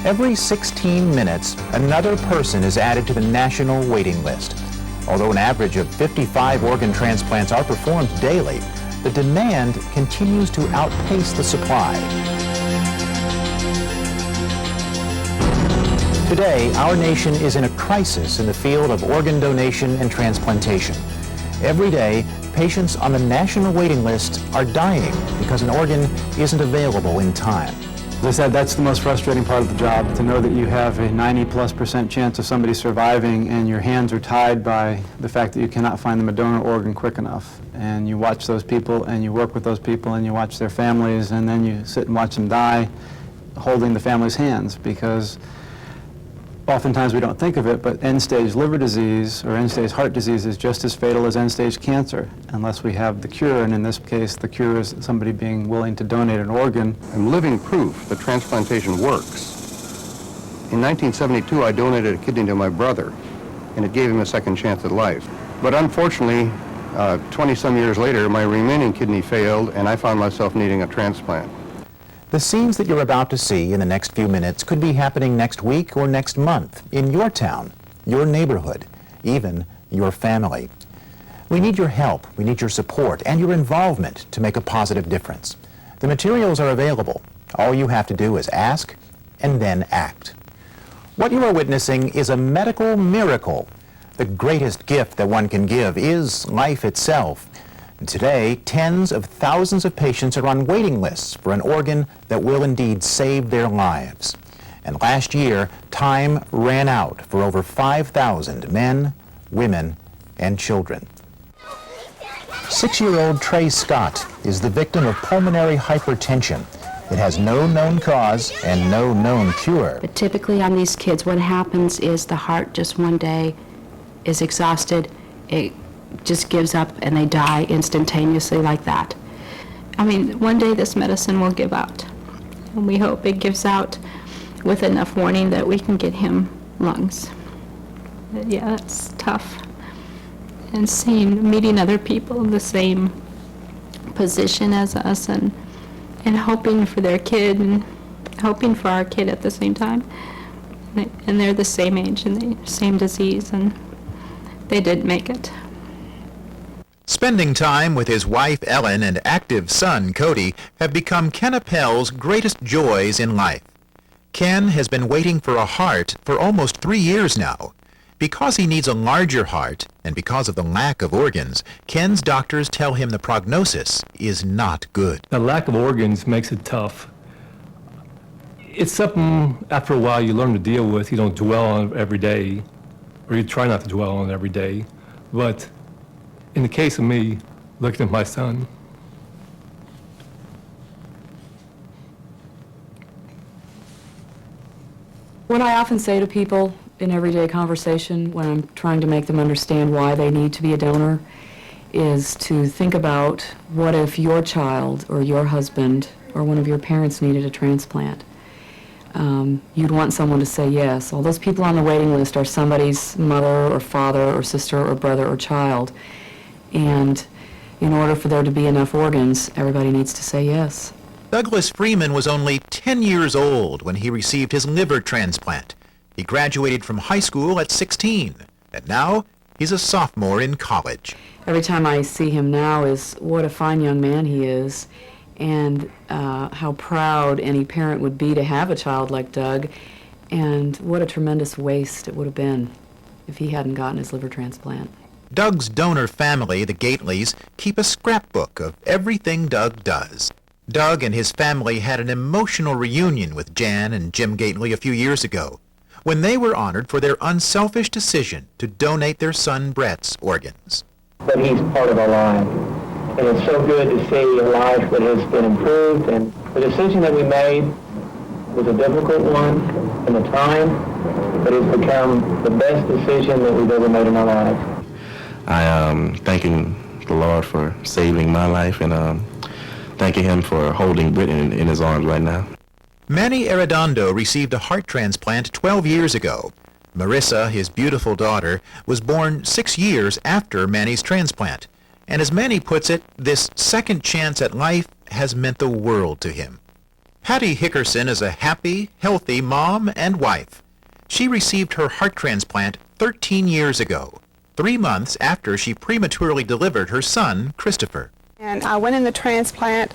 Every 16 minutes, another person is added to the national waiting list. Although an average of 55 organ transplants are performed daily, the demand continues to outpace the supply. Today, our nation is in a crisis in the field of organ donation and transplantation. Every day, patients on the national waiting list are dying because an organ isn't available in time. As I said, that's the most frustrating part of the job, to know that you have a 90+% chance of somebody surviving and your hands are tied by the fact that you cannot find them a donor organ quick enough. And you watch those people and you work with those people and you watch their families and then you sit and watch them die holding the family's hands, because oftentimes we don't think of it, but end-stage liver disease or end-stage heart disease is just as fatal as end-stage cancer unless we have the cure, and in this case the cure is somebody being willing to donate an organ. I'm living proof that transplantation works. In 1972 I donated a kidney to my brother and it gave him a second chance at life. But unfortunately, 20-some years later my remaining kidney failed and I found myself needing a transplant. The scenes that you're about to see in the next few minutes could be happening next week or next month in your town, your neighborhood, even your family. We need your help, we need your support, and your involvement to make a positive difference. The materials are available. All you have to do is ask and then act. What you are witnessing is a medical miracle. The greatest gift that one can give is life itself. Today, tens of thousands of patients are on waiting lists for an organ that will indeed save their lives. And last year, time ran out for over 5,000 men, women, and children. 6-year-old Trey Scott is the victim of pulmonary hypertension. It has no known cause and no known cure. But typically on these kids, what happens is the heart just one day is exhausted. It just gives up and they die instantaneously like that. I mean, one day this medicine will give out, and we hope it gives out with enough warning that we can get him lungs. But yeah, that's tough. And meeting other people in the same position as us and hoping for their kid and hoping for our kid at the same time. And they're the same age and the same disease, and they did make it. Spending time with his wife Ellen and active son Cody have become Ken Appel's greatest joys in life. Ken has been waiting for a heart for almost 3 years now. Because he needs a larger heart and because of the lack of organs, Ken's doctors tell him the prognosis is not good. The lack of organs makes it tough. It's something after a while you learn to deal with. You don't dwell on it every day, or you try not to dwell on it every day. But in the case of me, looking at my son, what I often say to people in everyday conversation when I'm trying to make them understand why they need to be a donor is to think about, what if your child or your husband or one of your parents needed a transplant? You'd want someone to say yes. All those people on the waiting list are somebody's mother or father or sister or brother or child. And in order for there to be enough organs, everybody needs to say yes. Douglas Freeman was only 10 years old when he received his liver transplant. He graduated from high school at 16, and now he's a sophomore in college. Every time I see him now is what a fine young man he is, and how proud any parent would be to have a child like Doug, and what a tremendous waste it would have been if he hadn't gotten his liver transplant. Doug's donor family, the Gateleys, keep a scrapbook of everything Doug does. Doug and his family had an emotional reunion with Jan and Jim Gately a few years ago, when they were honored for their unselfish decision to donate their son Brett's organs. But he's part of our life, and it's so good to see a life that has been improved, and the decision that we made was a difficult one in the time, but it's become the best decision that we've ever made in our life. I am thanking the Lord for saving my life, and thanking him for holding Brittany in his arms right now. Manny Arredondo received a heart transplant 12 years ago. Marissa, his beautiful daughter, was born 6 years after Manny's transplant. And as Manny puts it, this second chance at life has meant the world to him. Patty Hickerson is a happy, healthy mom and wife. She received her heart transplant 13 years ago, 3 months after she prematurely delivered her son, Christopher. And I went in the transplant.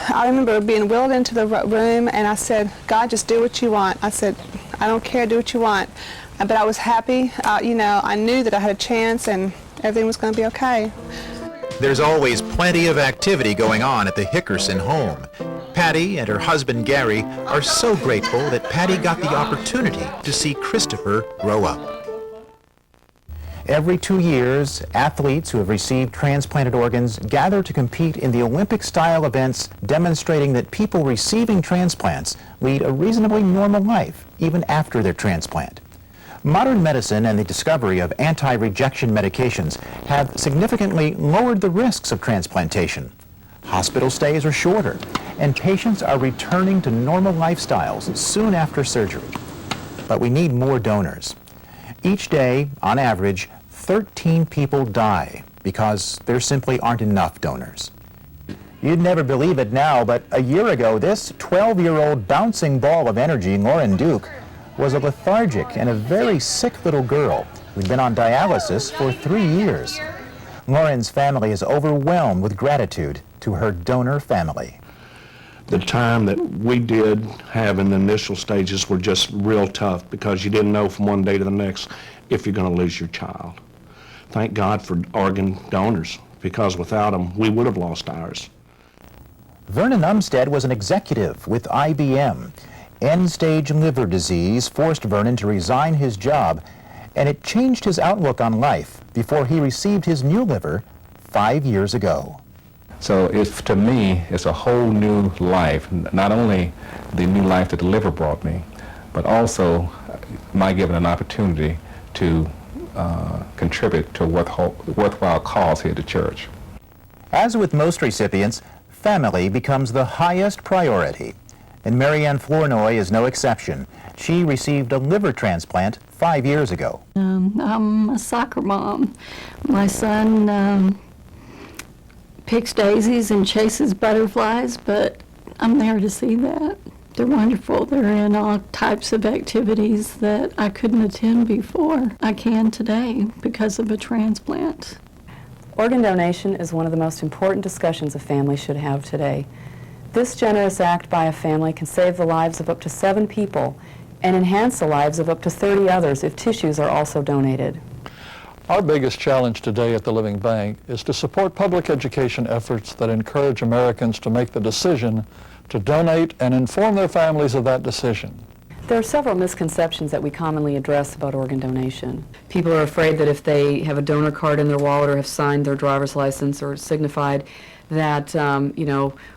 I remember being wheeled into the room, and I said, God, just do what you want. I said, I don't care, do what you want. But I was happy. You know, I knew that I had a chance and everything was going to be okay. There's always plenty of activity going on at the Hickerson home. Patty and her husband Gary are so grateful that Patty got the opportunity to see Christopher grow up. Every 2 years, athletes who have received transplanted organs gather to compete in the Olympic-style events demonstrating that people receiving transplants lead a reasonably normal life even after their transplant. Modern medicine and the discovery of anti-rejection medications have significantly lowered the risks of transplantation. Hospital stays are shorter, and patients are returning to normal lifestyles soon after surgery. But we need more donors. Each day, on average, 13 people die because there simply aren't enough donors. You'd never believe it now, but a year ago, this 12-year-old bouncing ball of energy, Lauren Duke, was a lethargic and a very sick little girl who'd been on dialysis for 3 years. Lauren's family is overwhelmed with gratitude to her donor family. The time that we did have in the initial stages were just real tough because you didn't know from one day to the next if you're going to lose your child. Thank God for organ donors, because without them, we would have lost ours. Vernon Umstead was an executive with IBM. End-stage liver disease forced Vernon to resign his job, and it changed his outlook on life before he received his new liver 5 years ago. So to me, it's a whole new life, not only the new life that the liver brought me, but also my given an opportunity to contribute to a worthwhile cause here at the church. As with most recipients, family becomes the highest priority. And Marianne Flournoy is no exception. She received a liver transplant 5 years ago. I'm a soccer mom. My son picks daisies and chases butterflies, but I'm there to see that. They're wonderful. They're in all types of activities that I couldn't attend before. I can today because of a transplant. Organ donation is one of the most important discussions a family should have today. This generous act by a family can save the lives of up to 7 people and enhance the lives of up to 30 others if tissues are also donated. Our biggest challenge today at the Living Bank is to support public education efforts that encourage Americans to make the decision to donate and inform their families of that decision. There are several misconceptions that we commonly address about organ donation. People are afraid that if they have a donor card in their wallet or have signed their driver's license or signified that,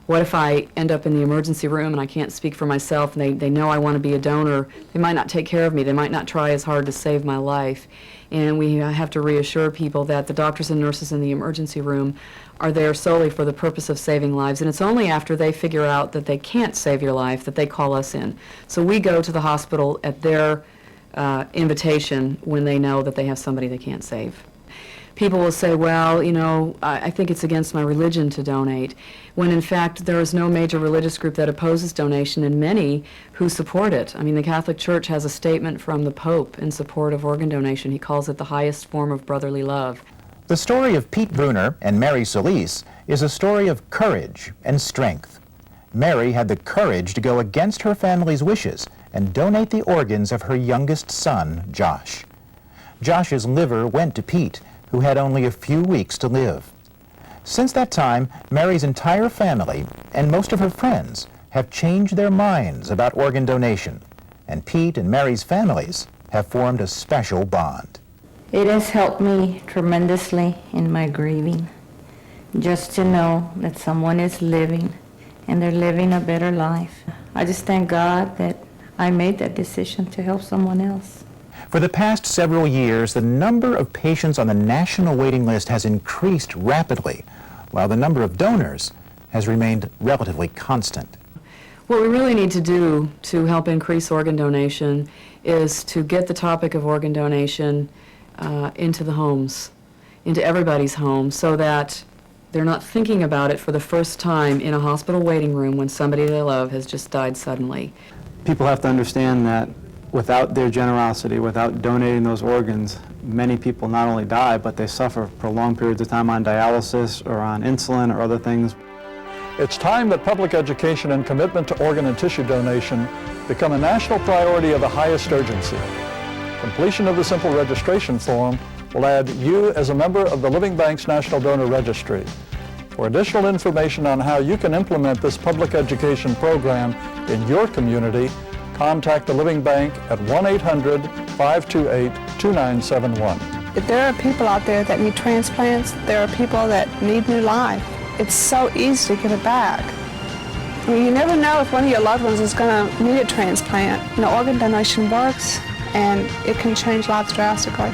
what if I end up in the emergency room and I can't speak for myself and they know I want to be a donor, they might not take care of me, they might not try as hard to save my life. And we have to reassure people that the doctors and nurses in the emergency room are there solely for the purpose of saving lives, and it's only after they figure out that they can't save your life that they call us in. So we go to the hospital at their invitation when they know that they have somebody they can't save. People will say, well, I think it's against my religion to donate, when in fact there is no major religious group that opposes donation and many who support it. I mean, the Catholic Church has a statement from the Pope in support of organ donation. He calls it the highest form of brotherly love. The story of Pete Bruner and Mary Solis is a story of courage and strength. Mary had the courage to go against her family's wishes and donate the organs of her youngest son, Josh. Josh's liver went to Pete, who had only a few weeks to live. Since that time, Mary's entire family and most of her friends have changed their minds about organ donation, and Pete and Mary's families have formed a special bond. It has helped me tremendously in my grieving, just to know that someone is living and they're living a better life. I just thank God that I made that decision to help someone else. For the past several years, the number of patients on the national waiting list has increased rapidly, while the number of donors has remained relatively constant. What we really need to do to help increase organ donation is to get the topic of organ donation into the homes, into everybody's home, so that They're not thinking about it for the first time in a hospital waiting room when somebody they love has just died suddenly. People have to understand that without their generosity, without donating those organs, many people not only die, but they suffer for long periods of time on dialysis or on insulin or other things. It's time that public education and commitment to organ and tissue donation become a national priority of the highest urgency. Completion of the simple registration form will add you as a member of the Living Bank's National Donor Registry. For additional information on how you can implement this public education program in your community, contact the Living Bank at 1-800-528-2971. If there are people out there that need transplants, there are people that need new life. It's so easy to give it back. I mean, you never know if one of your loved ones is going to need a transplant. You know, organ donation works, and it can change lives drastically.